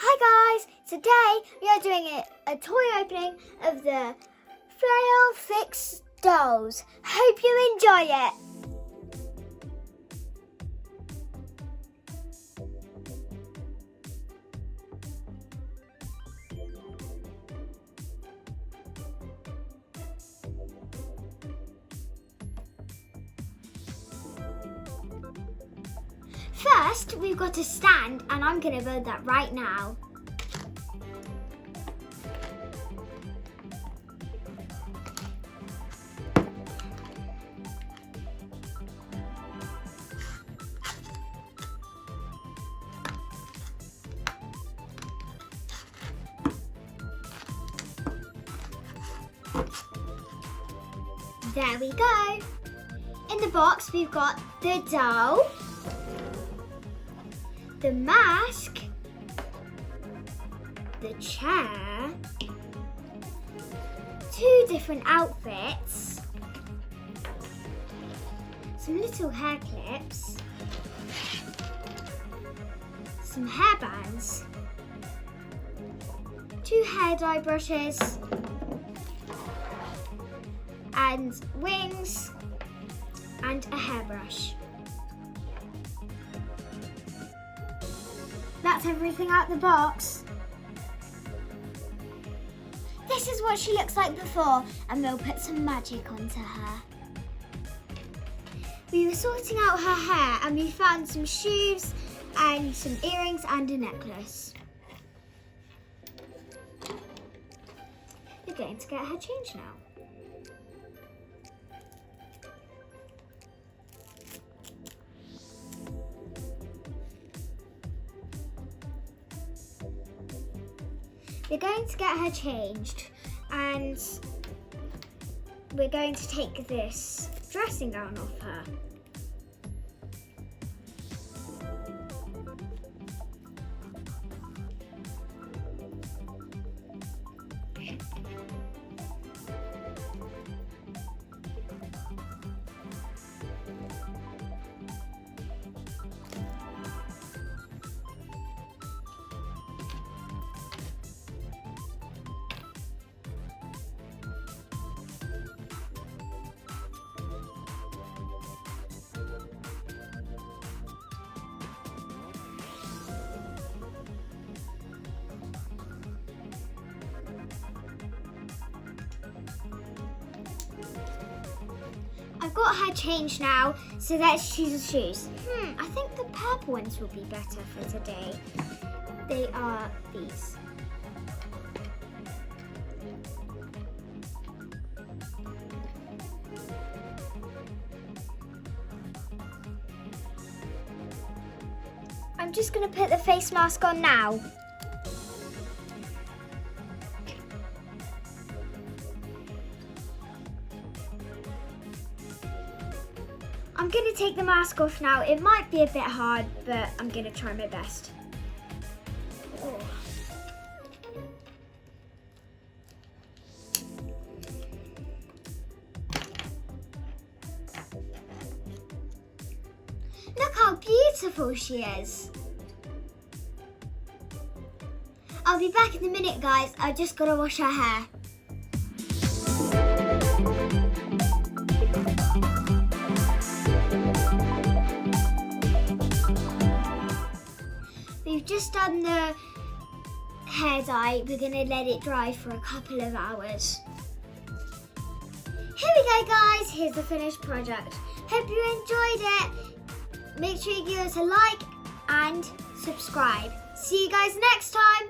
Hi guys, today we are doing a toy opening of the FAILFIX dolls. Hope you enjoy it. First, we've got a stand, and I'm going to build that right now. There we go. In the box, we've got the doll, the mask, the chair, 2 different outfits, some little hair clips, some hair bands, 2 hair dye brushes, and wings, and a hairbrush. That's everything out the box. This is what she looks like before, and we'll put some magic onto her. We were sorting out her hair and we found some shoes and some earrings and a necklace. We're going to get her changed now. We're going to get her changed, and we're going to take this dressing gown off her. I've got her changed now, so let's choose the shoes. I think the purple ones will be better for today. They are these. I'm just going to put the face mask on now. I'm going to take the mask off now. It might be a bit hard, but I'm going to try my best. Oh. Look how beautiful she is. I'll be back in a minute, guys. I just got to wash her hair. We've just done the hair dye. We're going to let it dry for a couple of hours. Here we go, guys. Here's the finished product. Hope you enjoyed it. Make sure you give us a like and subscribe. See you guys next time.